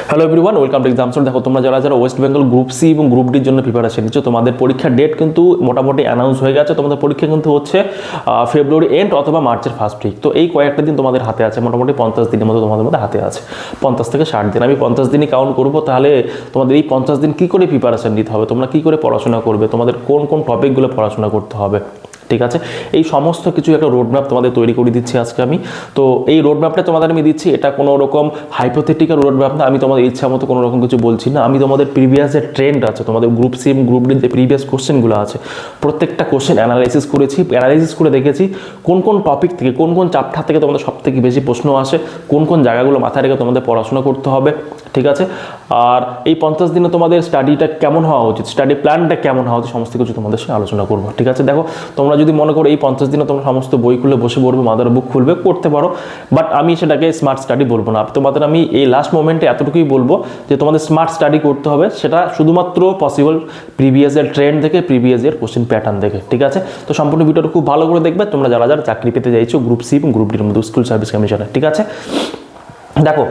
Hello everyone, welcome to ExamSoul. দেখো তোমরা যারা যারা ওয়েস্ট বেঙ্গল গ্রুপ সি এবং গ্রুপ ডির জন্য প্রিপারেশন নিচ্ছ, তোমাদের পরীক্ষার ডেট কিন্তু মোটামুটি অ্যানাউন্স হয়ে গেছে। তোমাদের পরীক্ষা কিন্তু হচ্ছে ফেব্রুয়ারি এন্ড অথবা মার্চের ফার্স্ট উইক। তো এই কয়েকটা দিন তোমাদের হাতে আছে, মোটামুটি 50 দিনের মতো তোমাদের মধ্যে হাতে আছে, 50 থেকে 60 দিন। আমি 50 দিনই কাউন্ট করবো। তাহলে তোমাদের এই 50 দিন কী করে প্রিপারেশন নিতে হবে, তোমরা কী করে পড়াশোনা করবে, তোমাদের কোন কোন টপিকগুলো পড়াশোনা করতে হবে, ঠিক আছে, এই সমস্ত কিছু একটা রোডম্যাপ তোমাদের তৈরি করে দিচ্ছি আজকে আমি। তো এই রোডম্যাপটা তোমাদের আমি দিচ্ছি, এটা কোনো রকম হাইপোথেটিক্যাল রোডম্যাপ না, আমি তোমাদের ইচ্ছা মতো কোনো রকম কিছু বলছি না। আমি তোমাদের প্রিভিয়াস যে ট্রেন্ড আছে, তোমাদের গ্রুপ সি এবং গ্রুপ ডির যে প্রিভিয়াস কোশ্চেনগুলো আছে, প্রত্যেকটা কোশ্চেন অ্যানালাইসিস করেছি, অ্যানালাইসিস করে দেখেছি কোন কোন টপিক থেকে, কোন কোন চ্যাপ্টার থেকে তোমাদের সব থেকে বেশি প্রশ্ন আসে, কোন কোন জায়গাগুলো মাথায় রেখে তোমাদের পড়াশোনা করতে হবে, ঠিক আছে। আর এই 50 দিনে তোমাদের স্টাডিটা কেমন হওয়া উচিত, স্টাডি প্ল্যানটা কেমন হওয়া উচিত, সমস্ত কিছু তোমাদের সঙ্গে আলোচনা করবো, ঠিক আছে। দেখো তোমরা যদি মনে করো এই 50 দিনে তোমরা সমস্ত বই খুলে বসে পড়বে, মাদার বুক খুলবে, করতে পারো, বাট আমি সেটাকে স্মার্ট স্টাডি বলবো না। তোমাদের আমি এই লাস্ট মোমেন্টে এতটুকুই বলবো যে তোমাদের স্মার্ট স্টাডি করতে হবে, সেটা শুধুমাত্র পসিবল প্রিভিয়াসের ট্রেন্ড থেকে, প্রিভিয়াসের কোশ্চেন প্যাটার্ন থেকে, ঠিক আছে। তো সম্পূর্ণ ভিডিওটা খুব ভালো করে দেখবে তোমরা যারা যারা চাকরি পেতে চাইছো গ্রুপ সি এবং গ্রুপ ডির মধ্যে, স্কুল সার্ভিস কমিশনে, ঠিক আছে। দেখো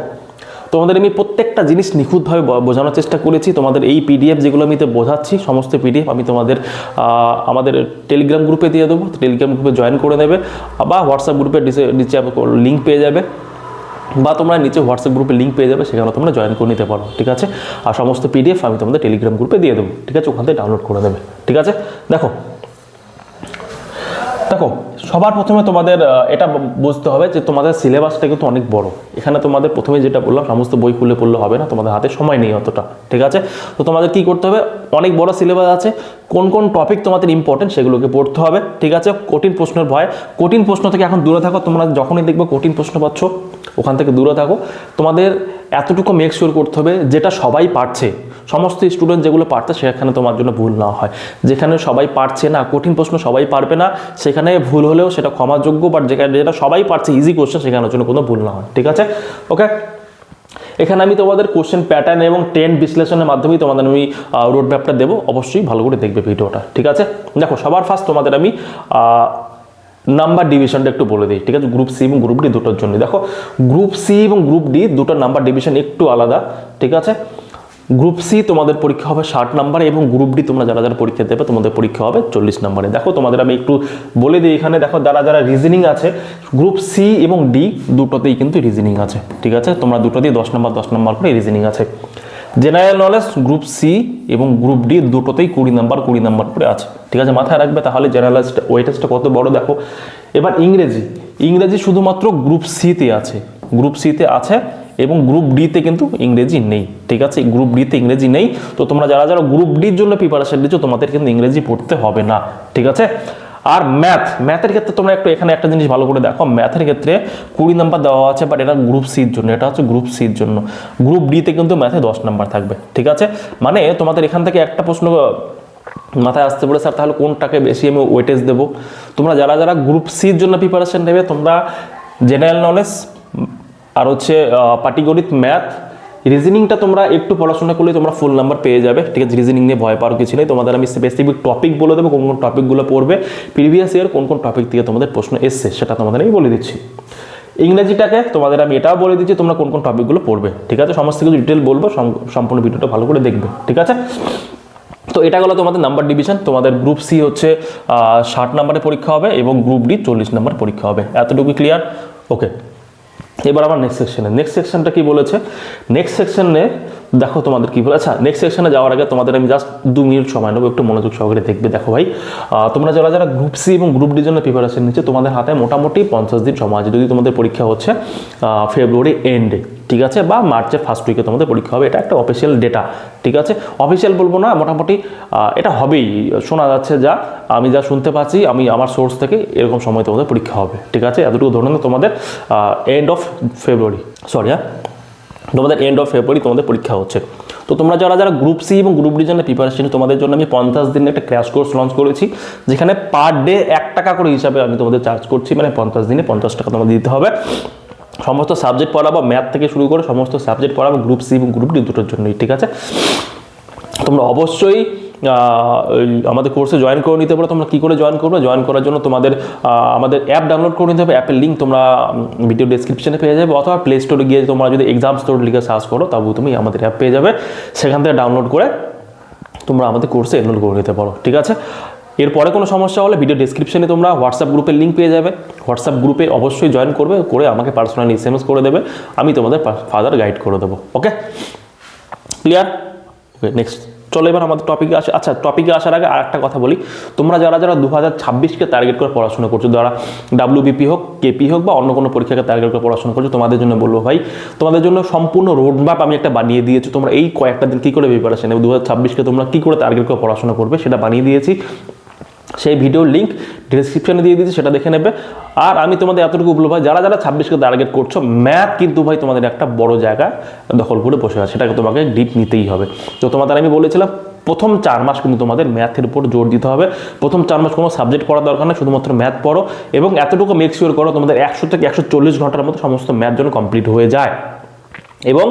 তোমাদের আমি প্রত্যেকটা জিনিস নিখুঁতভাবে বোঝানোর চেষ্টা করেছি। তোমাদের এই পিডিএফ যেগুলো আমি বোঝাচ্ছি, সমস্ত পিডিএফ আমি তোমাদের আমাদের টেলিগ্রাম গ্রুপে দিয়ে দেবো। টেলিগ্রাম গ্রুপে জয়েন করে নেবে, বা হোয়াটসঅ্যাপ গ্রুপের নিচে লিঙ্ক পেয়ে যাবে, বা তোমরা নিচে হোয়াটসঅ্যাপ গ্রুপে লিঙ্ক পেয়ে যাবে, সেখানে তোমরা জয়েন করে নিতে পারো, ঠিক আছে। আর সমস্ত পিডিএফ আমি তোমাদের টেলিগ্রাম গ্রুপে দিয়ে দেবো, ঠিক আছে, ওখান থেকে ডাউনলোড করে নেবে, ঠিক আছে। দেখো সবার প্রথমে তোমাদের এটা বুঝতে হবে যে তোমাদের সিলেবাসটা কিন্তু অনেক বড়। এখানে তোমাদের প্রথমে যেটা বললাম, সমস্ত বই খুলে পড়লে হবে না, তোমাদের হাতে সময় নেই অতটা, ঠিক আছে। তো তোমাদের কি করতে হবে, অনেক বড় সিলেবাস আছে, কোন কোন টপিক তোমাদের ইম্পর্টেন্ট সেগুলোকে পড়তে হবে, ঠিক আছে। কঠিন প্রশ্নের ভয়, কঠিন প্রশ্ন থেকে এখন দূরে থাকো। তোমরা যখনই দেখবে কঠিন প্রশ্ন পাচ্ছ, ওখান থেকে দূরে থাকো। তোমাদের এতটুকু মেক শিওর করতে হবে যেটা সবাই পারছে, সমস্ত স্টুডেন্ট যেগুলো পারছে সেখানে তোমার জন্য ভুল না হয়। যেখানে সবাই পারছে না, কঠিন প্রশ্ন সবাই পারবে না, সেখানে ভুল হলেও সেটা ক্ষমাযোগ্য, বাট যেটা সবাই পারছে ইজি কোশ্চেন, সেখানের জন্য কোনো ভুল না হয়, ঠিক আছে, ওকে। এখানে আমি তোমাদের কোশ্চেন প্যাটার্ন এবং ট্রেন্ড বিশ্লেষণের মাধ্যমেই তোমাদের আমি রোড ম্যাপটা দেবো, অবশ্যই ভালো করে দেখবে ভিডিওটা, ঠিক আছে। দেখো সবার ফার্স্ট তোমাদের আমি নাম্বার ডিভিশনটা একটু বলে দিই, ঠিক আছে, গ্রুপ সি এবং গ্রুপ ডি দুটোর জন্য। দেখো গ্রুপ সি এবং গ্রুপ ডি দুটোর নাম্বার ডিভিশন একটু আলাদা, ঠিক আছে। গ্রুপ সি তোমাদের পরীক্ষা হবে 60 নম্বরে, এবং গ্রুপ ডি তোমরা যারা যারা পরীক্ষা দেবে তোমাদের পরীক্ষা হবে 40 নম্বরে। দেখো তোমাদের আমি একটু বলে দিই, এখানে দেখো যারা যারা রিজনিং আছে, গ্রুপ সি এবং ডি দুটোতেই কিন্তু রিজনিং আছে, ঠিক আছে। তোমরা দুটোতেই 10 নম্বর করে রিজনিং আছে। জেনারেল নলেজ গ্রুপ সি এবং গ্রুপ ডি দুটোতেই 20 নম্বর করে আছে, ঠিক আছে, মাথায় রাখবে। তাহলে জেনারেল ওয়েটেজটা কত বড় দেখো। এবার ইংরেজি শুধুমাত্র গ্রুপ সিতে আছে, গ্রুপ সিতে আছে, এবং গ্রুপ ডিতে কিন্তু ইংরেজি নেই, ঠিক আছে, গ্রুপ ডিতে ইংরেজি নেই। তো তোমরা যারা যারা গ্রুপ ডির জন্য প্রিপারেশন নিচ্ছ, তোমাদের কিন্তু ইংরেজি পড়তে হবে না, ঠিক আছে। আর ম্যাথের ক্ষেত্রে তোমরা একটু এখানে একটা জিনিস ভালো করে দেখো, ম্যাথের ক্ষেত্রে 20 নম্বর দেওয়া আছে, বাট এটা গ্রুপ সির জন্য, এটা হচ্ছে গ্রুপ সির জন্য। গ্রুপ ডিতে কিন্তু ম্যাথে 10 নম্বর থাকবে, ঠিক আছে। মানে তোমাদের এখান থেকে একটা প্রশ্ন মাথায় আসতে পারে, স্যার তাহলে কোনটাকে বেশি আমি ওয়েটেজ দেবো। তোমরা যারা যারা গ্রুপ সির জন্য প্রিপারেশন নেবে, তোমরা জেনারেল নলেজ আর হচ্ছে পাটিগণিত, ম্যাথ, রিজনিংটা তোমরা একটু পড়াশোনা করলে তোমরা ফুল নাম্বার পেয়ে যাবে, ঠিক আছে। রিজনিং নিয়ে ভয় পাওয়ার কিছু নেই। তোমাদের আমি স্পেসিফিক টপিক বলে দেবো, কোন কোন টপিকগুলো পড়বে, প্রিভিয়াস ইয়ার কোন কোন টপিক থেকে তোমাদের প্রশ্ন এসছে সেটা তোমাদের আমি বলে দিচ্ছি। ইংরেজিটাকে তোমাদের আমি এটাও বলে দিচ্ছি তোমরা কোন কোন টপিকগুলো পড়বে, ঠিক আছে। সমস্ত কিছু ডিটেল বলবো, সম্পূর্ণ ভিডিওটা ভালো করে দেখবে, ঠিক আছে। তো এটা গেলো তোমাদের নাম্বার ডিভিশন। তোমাদের গ্রুপ সি হচ্ছে 60 নম্বরের পরীক্ষা হবে, এবং গ্রুপ ডি 40 নম্বর পরীক্ষা হবে, এতটুকু ক্লিয়ার, ওকে। এবার আমার নেক্সট সেকশনটা কি বলেছে। নেক্সট সেকশনে দেখো তোমাদের কি বলে। আচ্ছা, নেক্সট সেকশনে যাওয়ার আগে তোমাদের আমি জাস্ট 2 মিনিট সময় নেবো, একটু মনোযোগ সহকারে দেখবে। দেখো ভাই, তোমরা যারা যারা গ্রুপ সি এবং গ্রুপ ডির জন্য প্রিপারেশন নিচ্ছে, তোমাদের হাতে মোটামুটি 50 দিন সময় আছে। যদি তোমাদের পরীক্ষা হচ্ছে ফেব্রুয়ারি এন্ডে, ঠিক আছে, বা মার্চের ফার্স্ট উইকে তোমাদের পরীক্ষা হবে, এটা একটা অফিসিয়াল ডেটা, ঠিক আছে। অফিসিয়াল বলবো না, মোটামুটি এটা হবেই, শোনা যাচ্ছে, আমি যা শুনতে পাচ্ছি, আমি আমার সোর্স থেকে এরকম সময় তোমাদের পরীক্ষা হবে, ঠিক আছে। এতটুকু ধরে নাও তোমাদের এন্ড অফ ফেব্রুয়ারি তোমাদের পরীক্ষা হচ্ছে। তো তোমরা যারা যারা গ্রুপ সি এবং গ্রুপ ডির জন্য প্রিপারেশন, তোমাদের জন্য আমি 50 দিনের একটা ক্র্যাশ কোর্স লঞ্চ করেছি, যেখানে পার ডে 1 টাকা করে হিসাবে আমি তোমাদের চার্জ করছি, মানে 50 দিনে 50 টাকা তোমাদের দিতে হবে। সমস্ত সাবজেক্ট পড়াবো, ম্যাথ থেকে শুরু করে সমস্ত সাবজেক্ট পড়াবো গ্রুপ সি এবং গ্রুপ ডি দুটোর জন্যই, ঠিক আছে। তোমরা অবশ্যই আমাদের কোর্সে জয়েন করে নিতে পারো। তোমরা কী করে জয়েন করবে? জয়েন করার জন্য তোমাদের আমাদের অ্যাপ ডাউনলোড করে নিতে হবে। অ্যাপের লিঙ্ক তোমরা ভিডিও ডেসক্রিপশনে পেয়ে যাবে, অথবা প্লে স্টোরে গিয়ে তোমরা যদি এক্সাম স্টোর লিখে সার্চ করো তবু তুমি আমাদের অ্যাপ পেয়ে যাবে। সেখান থেকে ডাউনলোড করে তোমরা আমাদের কোর্সে এনরোল করে নিতে পারো, ঠিক আছে? এরপরে কোনো সমস্যা হলে ভিডিও ডেসক্রিপশনে তোমরা হোয়াটসঅ্যাপ গ্রুপের লিঙ্ক পেয়ে যাবে। হোয়াটসঅ্যাপ গ্রুপে অবশ্যই জয়েন করবে, করে আমাকে পার্সোনালি SMS করে দেবে, আমি তোমাদের ফার্দার গাইড করে দেবো। ওকে, ক্লিয়ার? ওকে, নেক্সট চলো এবার আমাদের টপিকে আসে। আচ্ছা, টপিকে আসার আগে আর একটা কথা বলি, তোমরা যারা 2026কে টার্গেট করে পড়াশোনা করছো, যারা WBP হোক, KP হোক বা অন্য কোনো পরীক্ষাকে টার্গেট করে পড়াশোনা করছো, তোমাদের জন্য বলবো ভাই, তোমাদের জন্য সম্পূর্ণ রোড ম্যাপ আমি একটা বানিয়ে দিয়েছি। তোমরা এই কয়েকটা দিন কী করে প্রিপারেশন নেবে, 2026কে তোমরা কী করে টার্গেট করে পড়াশোনা করবে সেটা বানিয়ে দিয়েছি। সেই ভিডিওর লিঙ্ক ডিসক্রিপশনে দিয়ে দিয়েছি, সেটা দেখে নেবে। আর আমি তোমাদের এতটুকু বলবো ভাই, যারা 26কে টার্গেট করছো, ম্যাথ কিন্তু ভাই তোমাদের একটা বড় জায়গা দখল করে বসে আছে, সেটাকে তোমাকে ডিপ নিতেই হবে। তো তোমাদের আমি বলেছিলাম প্রথম 4 মাস কিন্তু তোমাদের ম্যাথের উপর জোর দিতে হবে। প্রথম 4 মাস কোনো সাবজেক্ট পড়ার দরকার নেই, শুধুমাত্র ম্যাথ পড়ো, এবং এতটুকু মেক শিওর করো তোমাদের 100 থেকে 140 ঘন্টার মধ্যে সমস্ত ম্যাথ যেন কমপ্লিট হয়ে যায়। এবং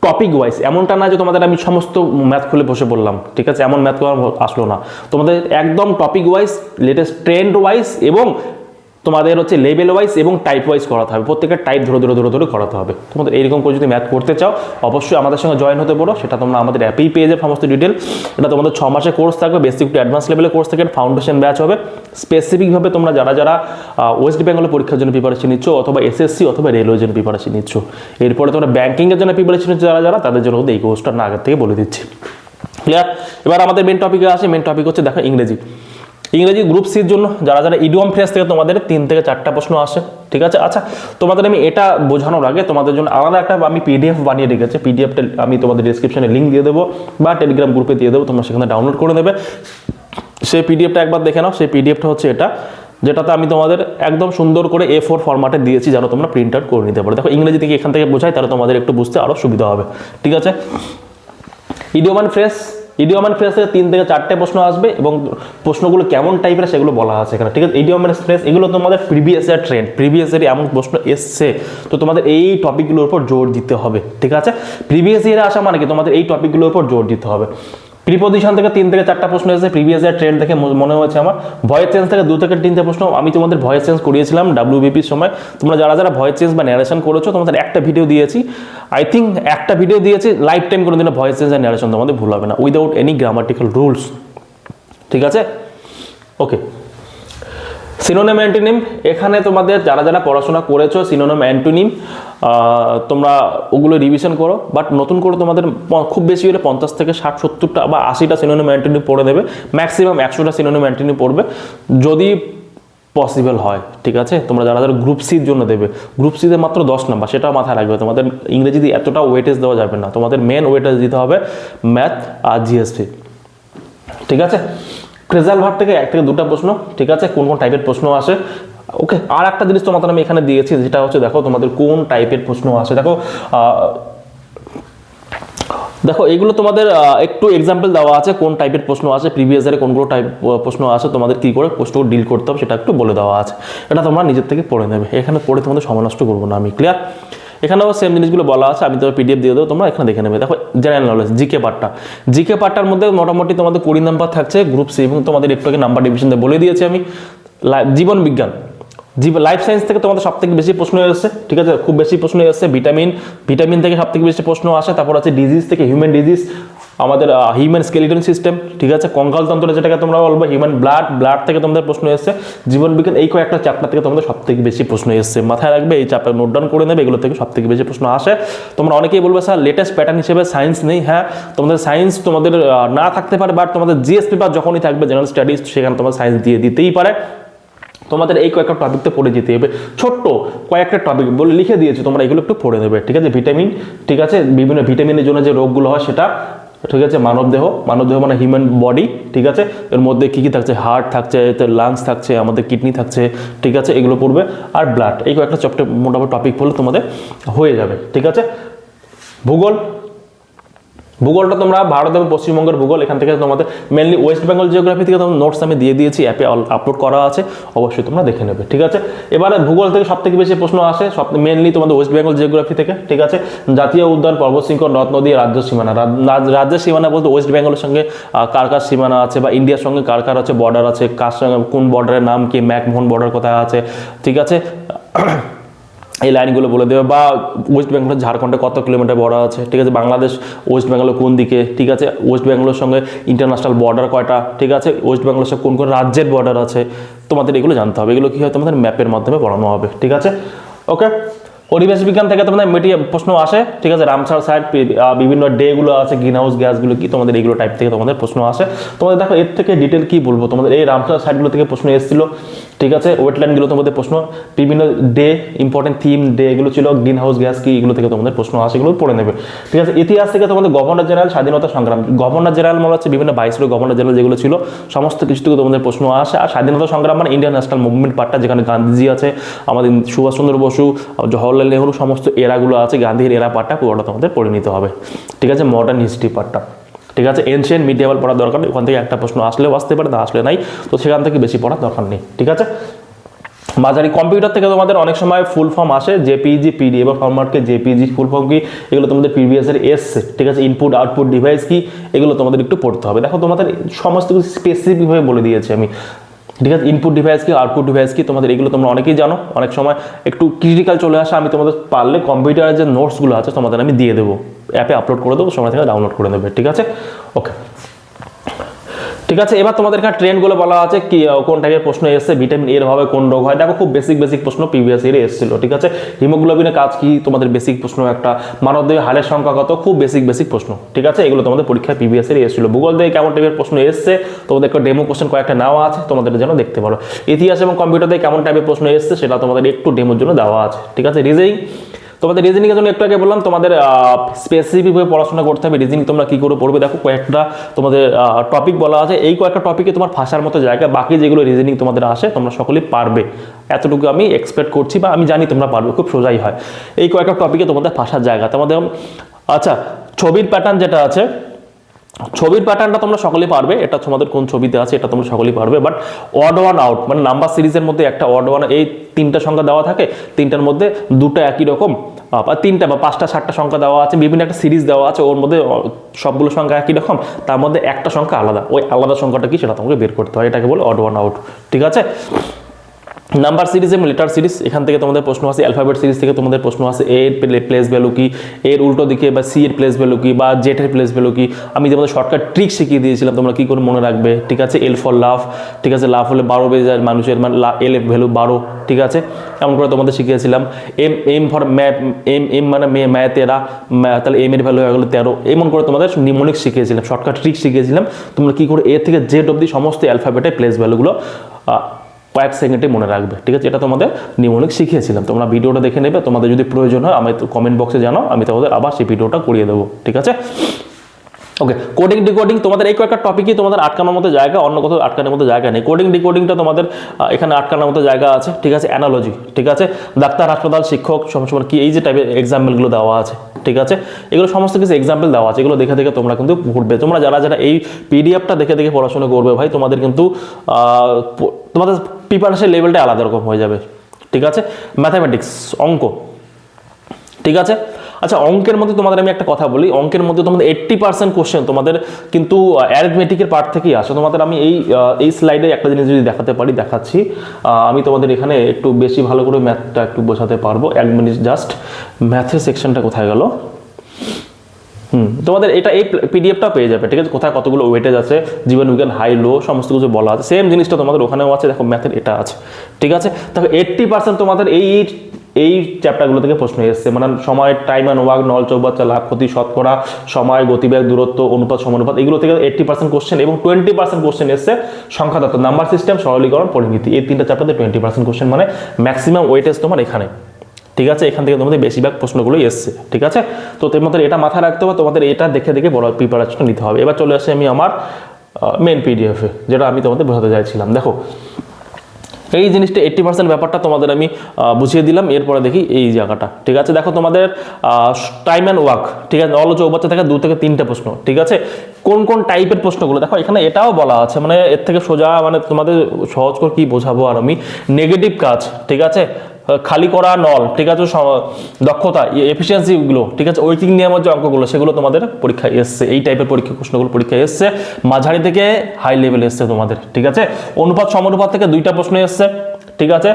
টপিক ওয়াইজ, এমনটা না যে তোমাদের আমি সমস্ত ম্যাথ খুলে বসে বললাম, ঠিক আছে? এমন ম্যাথ করা আসলো না। তোমাদের একদম topic wise, latest trend wise, এবং তোমাদের হচ্ছে লেভেল ওয়াইজ এবং টাইপ ওয়াইজ করাতে হবে। প্রত্যেকের টাইপ ধরে করাতে হবে। তোমাদের এইরকম করে যদি ম্যাথ করতে চাও, অবশ্যই আমাদের সঙ্গে জয়েন হতে পারো। সেটা তোমরা আমাদের অ্যাপেই পেয়ে যাবে সমস্ত ডিটেল। এটা তোমাদের 6 মাসের কোর্স থাকবে, বেসিক টু অ্যাডভান্স লেভেলের কোর্স থেকে ফাউন্ডেশন ব্যাচ হবে। স্পেসিফিকভাবে তোমরা যারা ওয়েস্ট বেঙ্গলের পরীক্ষার জন্য প্রিপারেশন নিচ্ছ, অথবা SSC অথবা রেলওয়ের জন্য প্রিপারেশন নিচ্ছ, এরপরে তোমরা ব্যাঙ্কিংয়ের জন্য প্রিপারেশন নিচ্ছ যারা তাদের জন্য এই কোর্সটা না আগের থেকে বলে দিচ্ছি। ক্লিয়ার? এবার আমাদের মেন টপিকে আসে। মেন টপিক হচ্ছে দেখো ইংরেজি গ্রুপ সির জন্য যারা ইডিয়ম ফ্রেজ থেকে তোমাদের 3 থেকে 4টা প্রশ্ন আসে, ঠিক আছে? আচ্ছা, তোমাদের আমি এটা বোঝানোর আগে তোমাদের জন্য আলাদা একটা আমি PDF বানিয়ে রেখেছি। PDFটা আমি তোমাদের ডিসক্রিপশনে লিঙ্ক দিয়ে দেবো বা টেলিগ্রাম গ্রুপে দিয়ে দেবো, তোমরা সেখানে ডাউনলোড করে নেবে। সেই PDFটা একবার দেখে নাও। সেই PDFটা হচ্ছে এটা, যেটাতে আমি তোমাদের একদম সুন্দর করে A4 ফরম্যাটে দিয়েছি, যেন তোমরা প্রিন্ট আউট করে নিতে পারো। দেখো ইংরেজি থেকে এখান থেকে বোঝাই, তাহলে তোমাদের একটু বুঝতে আরও সুবিধা হবে, ঠিক আছে? ইডিয়ম ফ্রেজ থেকে 3 থেকে 4টে প্রশ্ন আসবে, এবং প্রশ্নগুলো কেমন টাইপের সেগুলো বলা আছে এখানে, ঠিক আছে? ইডিয়ম ফ্রেজ এগুলো তোমাদের প্রিভিয়াস ইয়ার ট্রেন্ড, প্রিভিয়াস ইয়ারে এমন প্রশ্ন এসছে, তো তোমাদের এই টপিকগুলোর উপর জোর দিতে হবে, ঠিক আছে? প্রিভিয়াস ইয়ারে আসা মানে কি তোমাদের এই টপিকগুলোর উপর জোর দিতে হবে। প্রিপোজিশন থেকে 3 থেকে 4টা প্রশ্ন এসেছে, প্রিভিয়াস ইয়ার ট্রেন্ড দেখে মনে হয়েছে আমার। ভয়েস চেঞ্জ থেকে 2 থেকে 3টে প্রশ্ন, আমি তোমাদের ভয়েস চেঞ্জ করিয়েছিলাম WBPর সময়। তোমরা যারা ভয়েস চেঞ্জ বা ন্যারেশন করেছো, তোমাদের একটা ভিডিও দিয়েছি, আই থিঙ্ক একটা ভিডিও দিয়েছি, লাইফ টাইম কোনো দিন ভয়েস চেঞ্জ আর ন্যারেশন তোমাদের ভুল হবে না, উইদাউট এনি গ্রামাটিক্যাল রুলস, ঠিক আছে? ওকে, সিনোনিম অ্যান্টোনিম, এখানে তোমাদের যারা পড়াশোনা করেছো সিনোনিম অ্যান্টোনিম তোমরা ওগুলো রিভিশন করো, বাট নতুন করে তোমাদের খুব বেশি হলে 50 থেকে 60-70টা বা 80টা সিনোনিম অ্যান্টোনিম পড়ে দেবে, ম্যাক্সিমাম 100টা সিনোনিম অ্যান্টোনিম পড়বে যদি পসিবল হয়, ঠিক আছে? তোমরা যারা গ্রুপ সির জন্য দেবে, গ্রুপ সিতে মাত্র 10 নাম্বার, সেটা মাথায় রাখবে। তোমাদের ইংরেজিতে এতটা ওয়েটেজ দেওয়া যাবে না, তোমাদের মেন ওয়েটেজ দিতে হবে ম্যাথ আর GSP, ঠিক আছে? ফ্রেজাল ভার্ব থেকে 1 থেকে 2টা প্রশ্ন, ঠিক আছে? কোন টাইপের প্রশ্ন আসে, ওকে? আর একটা জিনিস তোমাদের আমি এখানে দিয়েছি, যেটা হচ্ছে দেখো তোমাদের কোন টাইপের প্রশ্ন আসে। দেখো এগুলো তোমাদের একটু এক্সাম্পল দেওয়া আছে, কোন টাইপের প্রশ্ন আসে, প্রিভিয়াস ইয়ারে কোনগুলো টাইপ প্রশ্ন আসে, তোমাদের কী করে প্রশ্নগুলো ডিল করতে হবে সেটা একটু বলে দেওয়া আছে। এটা তোমরা নিজের থেকে পড়ে নেবে, এখানে পড়ে তোমাদের সময় নষ্ট করবো না আমি, ক্লিয়ার? এখানেও সেম জিনিসগুলো বলা আছে, আমি তোমার PDF দিয়ে দেবো, তোমরা এখানে দেখে নেবে। দেখো জেনারেল নলেজ, জিকে পার্টটার মধ্যে মোটামুটি তোমাদের 20 নাম্বার থাকছে গ্রুপ সি, এবং তোমাদের একটু আগে নাম্বার ডিভিশন বলে দিয়েছি আমি। জীবন বিজ্ঞান, লাইফ সায়েন্স থেকে তোমাদের সব থেকে বেশি প্রশ্ন এসেছে, ঠিক আছে? খুব বেশি প্রশ্ন এসেছে। ভিটামিন থেকে সব থেকে বেশি প্রশ্ন আসে। তারপর আছে ডিজিজ থেকে, হিউম্যান ডিজিজ, আমাদের হিউম্যান স্কেলিটন সিস্টেম, ঠিক আছে? কঙ্কালতন্ত্র যেটাকে তোমরা বলবো, হিউম্যান ব্লাড থেকে তোমাদের প্রশ্ন এসেছে। জীবন বিজ্ঞান এই কয়েকটা চ্যাপ্টার থেকে তোমাদের সব থেকে বেশি প্রশ্ন এসেছে, মাথায় রাখবে, এই চ্যাপ্টার নোট ডাউন করে নেবে, এগুলো থেকে সব থেকে বেশি প্রশ্ন আসে। তোমরা অনেকেই বলবে স্যার লেটেস্ট প্যাটার্ন হিসেবে সায়েন্স নেই। হ্যাঁ, তোমাদের সায়েন্স তোমাদের না থাকতে পারে, বাট তোমাদের GS পেপার যখনই থাকবে জেনারেল স্টাডিজ, সেখানে তোমার সায়েন্স দিতেই পারে। তোমাদের এই কয়েকটা টপিক তো পড়ে যেতে হবে, ছোট্ট কয়েকটা টপিক বলে লিখে দিয়েছি, তোমরা এগুলো একটু পড়ে নেবে, ঠিক আছে? ভিটামিন, ঠিক আছে? বিভিন্ন ভিটামিনের জন্য যে রোগগুলো হয় সেটা, ঠিক আছে? মানবদেহ মানে হিউম্যান বডি, ঠিক আছে? এর মধ্যে কী থাকছে, হার্ট থাকছে, লাংস থাকছে, আমাদের কিডনি থাকছে, ঠিক আছে? এগুলো পড়বে। আর ব্লাড, এই কয়েকটা চ্যাপ্টার মোটামুটি টপিক পড়লে তোমাদের হয়ে যাবে, ঠিক আছে? ভূগোলটা তোমরা ভারত এবং পশ্চিমবঙ্গের ভূগোল, এখান থেকে তোমাদের মেনলি ওয়েস্ট বেঙ্গল জিওগ্রাফি থেকে তোমার নোটস আমি দিয়ে দিয়েছি, অ্যাপে আপলোড করা আছে, অবশ্যই তোমরা দেখে নেবে। ঠিক আছে, এবারে ভূগোল থেকে সব থেকে বেশি প্রশ্ন আসে মেনলি তোমাদের ওয়েস্ট বেঙ্গল জিওগ্রাফি থেকে। ঠিক আছে, জাতীয় উদ্যান, পর্বতশৃঙ্গ, নদ নদী, রাজ্য সীমানা। রাজ্যের সীমানা বলতে ওয়েস্ট বেঙ্গলের সঙ্গে কার কার সীমানা আছে, বা ইন্ডিয়ার সঙ্গে কার কার আছে বর্ডার আছে, কার সঙ্গে কোন বর্ডারের নাম কি, ম্যাকমোহন বর্ডার কোথায় আছে। ঠিক আছে, এই লাইনগুলো বলে দেবে। বা ওয়েস্ট বেঙ্গলের ঝাড়খণ্ডে কত কিলোমিটার বর্ডার আছে। ঠিক আছে, বাংলাদেশ ওয়েস্ট বেঙ্গলের কোন দিকে। ঠিক আছে, ওয়েস্ট বেঙ্গলের সঙ্গে ইন্টারন্যাশনাল বর্ডার কয়টা। ঠিক আছে, ওয়েস্ট বেঙ্গলের সঙ্গে কোন কোন রাজ্যের বর্ডার আছে, তোমাদের এগুলো জানতে হবে। এগুলো কি হয় তোমাদের ম্যাপের মাধ্যমে পড়ানো হবে। ঠিক আছে, ওকে। পরিবেশ বিজ্ঞান থেকে তোমাদের প্রশ্ন আসে। ঠিক আছে, রামসার সাইট, বিভিন্ন ডেগুলো আছে, গ্রিন হাউস গ্যাসগুলো কি, তোমাদের এইগুলো টাইপ থেকে তোমাদের প্রশ্ন আসে। তোমাদের দেখো এর থেকে ডিটেল কি বলবো, তোমাদের এই রামসার সাইটগুলো থেকে প্রশ্ন এসেছিল। ঠিক আছে, ওয়েটল্যান্ডগুলো তোমাদের প্রশ্ন, বিভিন্ন ডে, ইম্পর্টেন্ট থিম ডে এগুলো ছিল, গ্রিন হাউস গ্যাস কি, এগুলো থেকে তোমাদের প্রশ্ন আসে, এগুলো পড়ে নেবে। ঠিক আছে, ইতিহাস থেকে তোমাদের গভর্নর জেনারেল, স্বাধীনতা সংগ্রাম। গভর্নর জেনারেল মানে হচ্ছে বিভিন্ন ভাইসরয় গভর্নর জেনারেল যেগুলো ছিল, সমস্ত কিছু থেকে তোমাদের প্রশ্ন আসে। আর স্বাধীনতা সংগ্রাম মানে ইন্ডিয়ান ন্যাশনাল মুভমেন্ট পার্টটা, যেখানে গান্ধীজি আছে, আমাদের সুভাষচন্দ্র বসু, জওহরলাল নেহরু, সমস্ত এরাগুলো আছে, গান্ধীর এরা পার্টটা পুরোটা তোমাদের পড়ে নিতে হবে। ঠিক আছে, মডার্ন হিস্ট্রি পার্টটা। ঠিক আছে, এনশিয়েন্ট মিডিয়াল পড়ার দরকার নেই, ওখান থেকে একটা প্রশ্ন আসলেও আসতে পারে, না আসলে নাই, তো সেখান থেকে বেশি পড়ার দরকার নেই। ঠিক আছে, মাঝারি কম্পিউটার থেকে তোমাদের অনেক সময় ফুল ফর্ম আসে, জেপিজি, পিডি, এবার ফরম্যাটকে জেপিজি ফুল ফর্ম কি, এগুলো তোমাদের প্রিভিয়াস এর এসছে। ঠিক আছে, ইনপুট আউটপুট ডিভাইস কি, এগুলো তোমাদের একটু পড়তে হবে। দেখো তোমাদের সমস্ত কিছু স্পেসিফিকভাবে বলে দিয়েছি আমি। ঠিক আছে, ইনপুট ডিভাইস কি, আউটপুট ডিভাইস কি, তোমাদের এগুলো তোমরা অনেকেই জানো। অনেক সময় একটু ক্রিটিক্যাল চলে আসে, আমি তোমাদের পারলে কম্পিউটারের যে নোটসগুলো আছে তোমাদের আমি দিয়ে দেবো, অ্যাপে আপলোড করে দেবো, সময় থেকে ডাউনলোড করে নেবে। ঠিক আছে, ওকে। ঠিক আছে, এবার তোমাদের এখানে ট্রেন্ডগুলো বলা আছে কি, কোন টাইপের প্রশ্ন এসছে, ভিটামিন এর অভাবে কোন রোগ হয়। দেখো খুব বেসিক প্রশ্ন প্রিভিয়াস ইয়ারে এসেছিল। ঠিক আছে, হিমোগ্লোবিনের কাজ কি, তোমাদের বেসিক প্রশ্ন একটা, মানবদেহে হাড়ের সংখ্যা কত, খুব বেসিক প্রশ্ন। ঠিক আছে, এগুলো তোমাদের পরীক্ষায় প্রিভিয়াস ইয়ারে এসেছিল। ভূগোল থেকে কেমন টাইপের প্রশ্ন এসছে, তোমাদের একটা ডেমো কোশ্চেন কয়েকটা নেওয়া আছে, তোমাদের যেন দেখতে পারো। ইতিহাস এবং কম্পিউটার থেকে কেমন টাইপের প্রশ্ন এসছে সেটা তোমাদের একটু ডেমোর জন্য দেওয়া আছে। ঠিক আছে, রিজনিং, তোমাদের রিজনিংয়ের জন্য একটু আগে বললাম তোমাদের স্পেসিফিকভাবে পড়াশোনা করতে হবে। রিজনিং তোমরা কী করে পড়বে, দেখো কয়েকটা তোমাদের টপিক বলা আছে, এই কয়েকটা টপিকে তোমার ফাঁসার মতো জায়গা, বাকি যেগুলো রিজনিং তোমাদের আসে তোমরা সকলেই পারবে, এতটুকু আমি এক্সপেক্ট করছি, বা আমি জানি তোমরা পারবে, খুব সোজাই হয়। এই কয়েকটা টপিকে তোমাদের ফাঁসার জায়গা তোমাদের। আচ্ছা, ছবির প্যাটার্ন যেটা আছে, ছবির প্যাটার্নটা তোমরা সকলেই পারবে, এটা তোমাদের কোন ছবিতে আছে এটা তোমরা সকলেই পারবে। বাট অড ওয়ান আউট মানে নাম্বার সিরিজের মধ্যে একটা অড ওয়ান, এই তিনটা সংখ্যা দেওয়া থাকে, তিনটার মধ্যে দুটো একই রকম, বা তিনটা বা পাঁচটা সাতটা সংখ্যা দেওয়া আছে, বিভিন্ন একটা সিরিজ দেওয়া আছে, ওর মধ্যে সবগুলো সংখ্যা একই রকম, তার মধ্যে একটা সংখ্যা আলাদা, ওই আলাদা সংখ্যাটা কি সেটা তোমাকে বের করতে হয়, এটাকে বলে অড ওয়ান আউট। ঠিক আছে, নাম্বার সিরিজ এবং লেটার সিরিজ, এখান থেকে তোমাদের প্রশ্ন আসে। অ্যালফাবেট সিরিজ থেকে তোমাদের প্রশ্ন আসে, এর প্লেস ভ্যালু কি, এর উল্টো দিকে, বা সি এর প্লেস ভ্যালু কি, বা জেড এর প্লেস ভ্যালু কি। আমি তোমাদের শর্টকাট ট্রিক শিখিয়ে দিয়েছিলাম, তোমরা কি করে মনে রাখবে। ঠিক আছে, এল ফর লাভ। ঠিক আছে, লাভ হলে 12 বেজে যায় মানুষের, মানে এল এর ভ্যালু 12। ঠিক আছে, এমন করে তোমাদের শিখিয়েছিলাম। এম ফর ম্যাপ, এম মানে মেয়ে 13, তাহলে এম এর ভ্যালু হয়ে গেলো 13। এমন করে তোমাদের নিমোনিক শিখিয়েছিলাম, শর্টকাট ট্রিক শিখিয়েছিলাম, তোমরা কি করে এ থেকে জেড অব্দি সমস্ত অ্যালফাবেটের প্লেস ভ্যালুগুলো কয়েক সেকেন্ডে মনে রাখবে। ঠিক আছে, এটা তোমাদের নিউমোনিক শিখিয়েছিলাম, তোমরা ভিডিওটা দেখে নেবে, তোমাদের যদি প্রয়োজন হয় আমি কমেন্ট বক্সে জানাও, আমি তোমাদের আবার সেই ভিডিওটা করিয়ে দেবো। ঠিক আছে, ওকে। কোডিং ডিকোডিং, তোমাদের এই কয়েকটা টপিকই তোমাদের আটকানোর মতো জায়গা, অন্য কোথাও আটকানোর মতো জায়গা নেই। কোডিং ডিকোডিংটা তোমাদের এখানে আটকানোর মতো জায়গা আছে। ঠিক আছে, অ্যানালজি। ঠিক আছে, ডাক্তার, হাসপাতাল, শিক্ষক, সময় কি, এই যে টাইপের এক্সাম্পলগুলো দেওয়া আছে। ঠিক আছে, এগুলো সমস্ত কিছু এক্সাম্পল দেওয়া আছে, এগুলো দেখে তোমরা কিন্তু পড়বে। তোমরা যারা এই পিডিএফটা দেখে পড়াশোনা করবে ভাই, তোমাদের কিন্তু তোমাদের প্রিপারেশন লেভেলটা আলাদা রকম হয়ে যাবে। ঠিক আছে, ম্যাথামেটিক্স, অঙ্ক। ঠিক আছে, আচ্ছা, অঙ্কের মধ্যে তোমাদের আমি একটা কথা বলি, অঙ্কের মধ্যে তোমাদের 80% কোশ্চেন তোমাদের কিন্তু অ্যারিথমেটিকের পার্ট থেকেই আসে। তোমাদের আমি এই স্লাইডে একটা জিনিস যদি দেখাতে পারি, দেখাচ্ছি। আমি তোমাদের এখানে একটু বেশি ভালো করে ম্যাথটা একটু বোঝাতে পারবো। 1 মিনিট জাস্ট, ম্যাথের সেকশনটা কোথায় গেল। তোমাদের এটা এই পিডিএফটা পেয়ে যাবে। ঠিক আছে, কোথায় কতগুলো ওয়েটেজ আছে, জীবনবিজ্ঞান হাই লো সমস্ত কিছু বলা আছে, সেম জিনিসটা তোমাদের ওখানেও আছে। দেখো ম্যাথের এটা আছে। ঠিক আছে, দেখো 80% তোমাদের এই চ্যাপ্টারগুলো থেকে প্রশ্ন এসছে, মানে সময়, টাইম অ্যান্ড ওয়ার্ক, নল চৌবাচ্চা, লাভ ক্ষতি, শতকরা, সময়, গতিবেগ, দূরত্ব, অনুপাত, সমানুপাত, এগুলো থেকে 80% কোশ্চেন, এবং 20% কোশ্চেন এসছে সংখ্যাতত্ত্ব, নাম্বার সিস্টেম, সরলীকরণ, পরিমিতি। এই তিনটা চ্যাপ্টারে 20% কোশ্চেন, মানে ম্যাক্সিমাম ওয়েটেজ তোমার এখানে। ঠিক আছে, এখান থেকে তোমাদের বেশিরভাগ প্রশ্নগুলো এসছে। ঠিক আছে, তো তোমাদের এটা মাথায় রাখতে হবে, তোমাদের এটা দেখে বড় প্রিপারেশন নিতে হবে। এবার চলে আসি আমি আমার মেন পিডিএফে, যেটা আমি তোমাদের বোঝাতে চাইছিলাম। দেখো এই জিনিসটা 80% ব্যাপারটা তোমাদের আমি বুঝিয়ে দিলাম। এরপরে দেখি এই জায়গাটা, ঠিক আছে। দেখো তোমাদের টাইম অ্যান্ড ওয়ার্ক, ঠিক আছে, নলেজ চৌবাচ্চা থেকে 2 থেকে 3টা প্রশ্ন, ঠিক আছে। কোন কোন টাইপের প্রশ্নগুলো দেখো এখানে এটাও বলা আছে, মানে এর থেকে সোজা মানে তোমাদের সহজ করে কি বোঝাবো আর আমি, নেগেটিভ কাজ, ঠিক আছে, খালি করা নল, ঠিক আছে, দক্ষতা এফিসিয়েন্সিগুলো, ঠিক আছে, ঐকিক নিয়মের যে অঙ্কগুলো সেগুলো তোমাদের পরীক্ষায় এসছে, এই টাইপের পরীক্ষা প্রশ্নগুলো পরীক্ষায় এসছে, মাঝারি থেকে হাই লেভেল এসছে তোমাদের, ঠিক আছে। অনুপাত সমানুপাত থেকে 2টা প্রশ্ন এসছে, ঠিক আছে।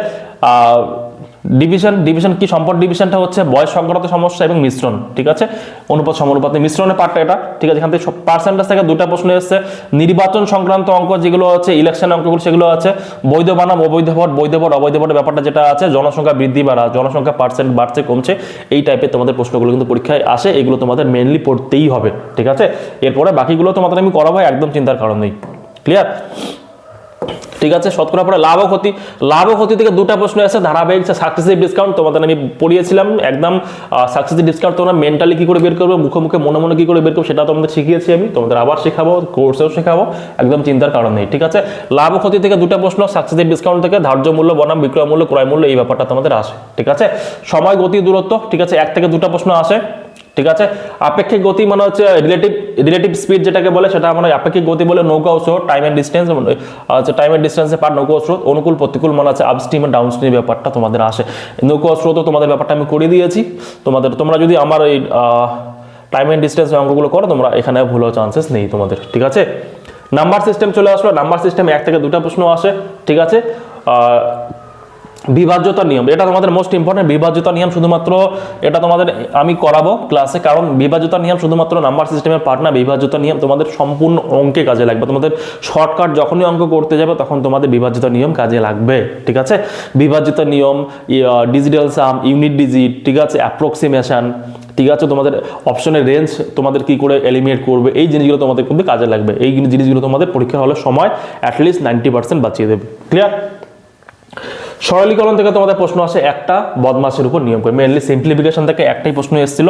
ডিভিশন কি সম্পদ, ডিভিশনটা হচ্ছে বয়স সংক্রান্ত সমস্যা এবং মিশ্রণ, ঠিক আছে। অনুপাত সমানুপাতে মিশ্রণের পার্টটা এটা, ঠিক আছে। এখান থেকে পার্সেন্টেজ থেকে 2টা প্রশ্ন এসছে। নির্বাচন সংক্রান্ত অঙ্ক যেগুলো আছে, ইলেকশন অঙ্কগুলো সেগুলো আছে। বৈধ বানাম অবৈধ ভোট, বৈধ ভোট অবৈধ ভোটের ব্যাপারটা যেটা আছে, জনসংখ্যা বৃদ্ধি বা জনসংখ্যা পার্সেন্ট বাড়ছে কমছে, এই টাইপের তোমাদের প্রশ্নগুলো কিন্তু পরীক্ষায় আসে, এগুলো তোমাদের মেনলি পড়তেই হবে, ঠিক আছে। এরপরে বাকিগুলো তোমাদের আমি করাবো, একদম চিন্তার কারণ নেই, ক্লিয়ার, ঠিক আছে। শতকরা পরে লাভ ও ক্ষতি, লাভ ও ক্ষতি থেকে 2টা প্রশ্ন আছে। ধারাবাহিক সাকসেসিভ ডিসকাউন্ট তোমাদের আমি পড়িয়েছিলাম একদম, সাকসেসিভ ডিসকাউন্ট তোমরা মেন্টালি কি করে বের করবে, মুখে মুখে মনে মনে কি করে বের করবে সেটা তোমাদের শিখিয়েছি আমি, তোমাদের আবার শেখাবো, কোর্সেও শেখাবো, একদম চিন্তার কারণ নেই, ঠিক আছে। লাভ ও ক্ষতি থেকে 2টা প্রশ্ন, সাকসেসিভ ডিসকাউন্ট থেকে ধার্য মূল্য বনাম বিক্রয় মূল্য, ক্রয় মূল্য, এই ব্যাপারটা তোমাদের আসে, ঠিক আছে। সময়, গতি, দূরত্ব, ঠিক আছে, 1 থেকে 2টা প্রশ্ন আসে, ঠিক আছে। আপেক্ষিক গতি মানে হচ্ছে রিলেটিভ স্পিড যেটাকে বলে, সেটা মানে আপেক্ষিক গতি বলে নৌকা ও স্রোত, টাইম এন্ড ডিস্টেন্স হচ্ছে টাইম এন্ড ডিস্টেন্সে পার নৌকা ও স্রোত, অনুকূল প্রতিকূল মানে আছে আপস্ট্রিম এন্ড ডাউনস্ট্রিম ব্যাপারটা তোমাদের আসে। নৌকা ও স্রোত তোমাদের ব্যাপারটা আমি করে দিয়েছি তোমরা যদি আমার এই টাইম এন্ড ডিস্টেন্স অঙ্কগুলো করো, তোমরা এখানে ভুল হওয়ার চান্সেস নেই তোমাদের, ঠিক আছে। নাম্বার সিস্টেম চলে আসলো, নাম্বার সিস্টেম 1 থেকে 2টা প্রশ্ন আসে, ঠিক আছে। বিভাজ্যতা নিয়ম, এটা তোমাদের মোস্ট ইম্পর্টেন্ট। বিভাজ্যতা নিয়ম শুধুমাত্র এটা তোমাদের আমি করাবো ক্লাসে, কারণ বিভাজ্যতা নিয়ম শুধুমাত্র নাম্বার সিস্টেমের পার্ট না, বিভাজ্যতা নিয়ম তোমাদের সম্পূর্ণ অঙ্কে কাজে লাগবে। তোমাদের শর্টকাট যখনই অঙ্ক করতে যাবে তখন তোমাদের বিভাজ্যতা নিয়ম কাজে লাগবে, ঠিক আছে। বিভাজ্যতা নিয়ম, ডিজিটাল সাম, ইউনিট ডিজিট, ঠিক আছে, অ্যাপ্রক্সিমেশন, ঠিক আছে, তোমাদের অপশনের রেঞ্জ তোমাদের কি করে এলিমিনেট করবে, এই জিনিসগুলো তোমাদের কিন্তু কাজে লাগবে। এই জিনিসগুলো তোমাদের পরীক্ষা হলে সময় অ্যাটলিস্ট 90% বাঁচিয়ে দেবে, ক্লিয়ার। সরলীকরণ থেকে তোমাদের প্রশ্ন আসে একটা, বদমাশের উপর নিয়ম করে, মেনলি সিম্পলিফিকেশন থেকে একটাই প্রশ্ন এসেছিল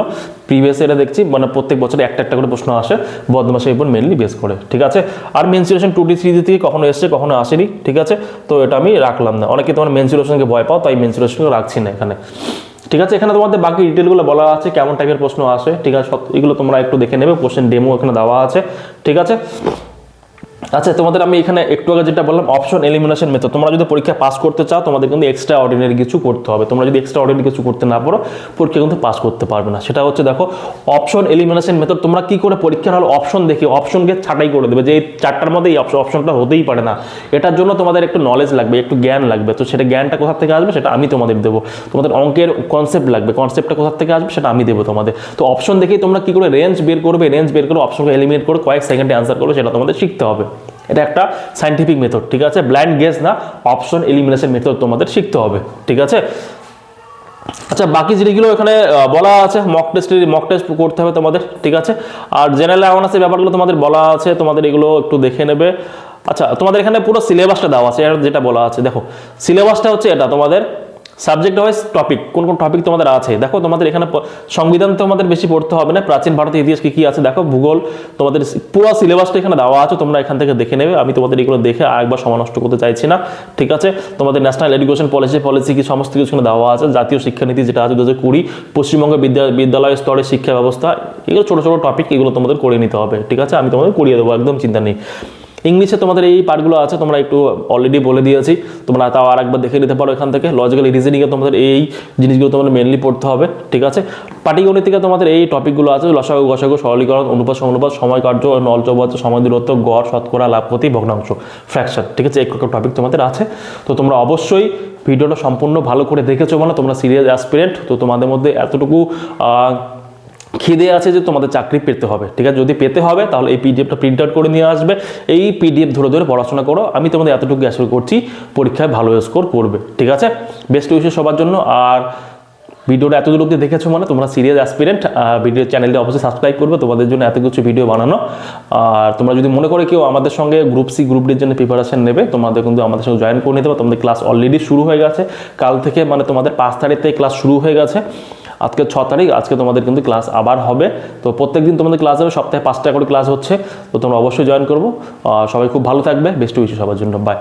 প্রিভিয়াস ইয়ারে দেখছি, মানে প্রত্যেক বছর একটা করে প্রশ্ন আসে বদমাশের উপর মেনলি বেস করে, ঠিক আছে। আর মেনসুরেশন 2D 3D থেকে কখনো এসছে কখনো আসেনি, ঠিক আছে, তো এটা আমি রাখলাম না। অনেকে তোমার মেনসুরেশনকে ভয় পাও, তাই মেনসুরেশনকে রাখছি না এখানে, ঠিক আছে। এখানে তোমাদের বাকি ডিটেলগুলো বলা আছে, কেমন টাইপের প্রশ্ন আসে, ঠিক আছে, এগুলো তোমরা একটু দেখে নেবে, কোশ্চেন ডেমো এখানে দেওয়া আছে, ঠিক আছে। আচ্ছা, তোমাদের আমি এখানে একটু আগে যেটা বললাম অপশন এলিমিনেশন মেথড, তোমরা যদি পরীক্ষা পাস করতে চাও তোমাদের কিন্তু এক্সট্রা অর্ডিনারি কিছু করতে হবে। তোমরা যদি এক্সট্রা অর্ডিনারি কিছু করতে না পারো পরীক্ষা কিন্তু পাস করতে পারবে না। সেটা হচ্ছে দেখো অপশন এলিমিনেশন মেথড, তোমরা কি করে পরীক্ষার হল অপশন দেখে অপশনকে ছাঁটাই করে দেবে যে এই 4টার মধ্যে এই অপশনটা হতেই পারে না। এটার জন্য তোমাদের একটু নলেজ লাগবে, একটু জ্ঞান লাগবে। তো সেটা জ্ঞানটা কোথা থেকে আসবে সেটা আমি তোমাদের দেবো। তোমাদের অঙ্কের কনসেপ্ট লাগবে, কনসেপ্টটা কোথা থেকে আসবে সেটা আমি দেবো তোমাদের। তো অপশন দেখেই তোমরা কি করে রেঞ্জ বের করবে, রেঞ্জ বের করে অপশনকে এলিমিনেট করে কয়েক সেকেন্ডে অ্যান্সার করবে সেটা তোমাদের শিখতে হবে। এটা একটা সাইন্টিফিক মেথড, ঠিক আছে, ব্লাইন্ড গেস না, অপশন এলিমিনেশন মেথড তোমাদের শিখতে হবে, ঠিক আছে। আচ্ছা, বাকি জিনিসগুলো এখানে বলা আছে, মক টেস্ট করতে হবে তোমাদের, ঠিক আছে। আর জেনারেল অ্যাওয়ারনেসের ব্যাপারগুলো তোমাদের বলা আছে, তোমাদের এগুলো একটু দেখে নেবে। আচ্ছা, তোমাদের এখানে পুরো সিলেবাসটা দেওয়া আছে, যেটা বলা আছে দেখো সিলেবাসটা হচ্ছে এটা তোমাদের সাবজেক্ট ওয়াইজ টপিক, কোন কোন টপিক তোমাদের আছে দেখো। তোমাদের এখানে সংবিধান তোমাদের বেশি পড়তে হবে না, প্রাচীন ভারতের ইতিহাস কি কি আছে দেখো, ভূগোল, তোমাদের পুরো সিলেবাসটা এখানে দেওয়া আছে, তোমরা এখান থেকে দেখে নেবে। আমি তোমাদের এগুলো দেখে আরেকবার সময় নষ্ট করতে চাইছি না, ঠিক আছে। তোমাদের ন্যাশনাল এডুকেশন পলিসি কি সমস্ত কিছু এখানে দেওয়া আছে, জাতীয় শিক্ষানীতি যেটা আছে 2020, পশ্চিমবঙ্গের বিদ্যালয় স্তরের শিক্ষা ব্যবস্থা, এগুলো ছোটো ছোটো টপিক, এগুলো তোমাদের করে নিতে হবে, ঠিক আছে। আমি তোমাদের করিয়ে দেবো, একদম চিন্তা নেই। ইংলিশে তোমাদের এই পার্টগুলো আছে, তোমরা একটু অলরেডি বলে দিয়েছি, তোমরা তাও আর একবার দেখে নিতে পারো এখান থেকে। লজিক্যাল রিজনিংয়ে তোমাদের এই জিনিসগুলো তোমাদের মেনলি পড়তে হবে, ঠিক আছে। পাটিগণিত থেকে তোমাদের এই টপিকগুলো আছে, লসাগু গসাগু, সরলীকরণ, অনুপাত সমানুপাত, সময় কার্য, নল চৌবাচ্চা, সময় দূরত্ব, গড়, শতকরা, লাভ, ক্ষতি, ভগ্নাংশ, ফ্র্যাকশন, ঠিক আছে, এই টপিক তোমাদের আছে। তো তোমরা অবশ্যই ভিডিওটা সম্পূর্ণ ভালো করে দেখেছো, মানে তোমরা সিরিয়াস অ্যাসপিরেন্ট, তো তোমাদের মধ্যে এতটুকু খিদে আছে যে তোমাদের চাকরি পেতে হবে, ঠিক আছে। যদি পেতে হবে তাহলে এই পিডিএফটা প্রিন্ট আউট করে নিয়ে আসবে, এই পিডিএফ ধরে ধরে পড়াশোনা করো। আমি তোমাদের এতটুকু অ্যাসিওর করছি পরীক্ষায় ভালো স্কোর করবে, ঠিক আছে। বেস্ট উইশেস সবার জন্য। আর ভিডিওটা এত দূর অবধি দেখেছো মানে তোমরা সিরিয়াস অ্যাসপিরেন্ট, ভিডিও চ্যানেলটা অবশ্যই সাবস্ক্রাইব করবে, তোমাদের জন্য এত কিছু ভিডিও বানানো। আর তোমরা যদি মনে করো কেউ আমাদের সঙ্গে গ্রুপ সি গ্রুপ ডির জন্য প্রিপারেশন নেবে, তোমাদের কিন্তু আমাদের সঙ্গে জয়েন করে নিতে পারো। তোমাদের ক্লাস অলরেডি শুরু হয়ে গেছে কাল থেকে, মানে তোমাদের 5 তারিখ থেকে ক্লাস শুরু হয়ে গেছে, আজকে 6 তারিখ, আজকে তোমাদের কিন্তু ক্লাস আবার হবে। তো প্রত্যেকদিন তোমাদের ক্লাস হবে, সপ্তাহে 5টা করে ক্লাস হচ্ছে, তো তোমরা অবশ্যই জয়েন করবো। সবাই খুব ভালো থাকবে, বেস্ট উইশ সবার জন্য, বাই।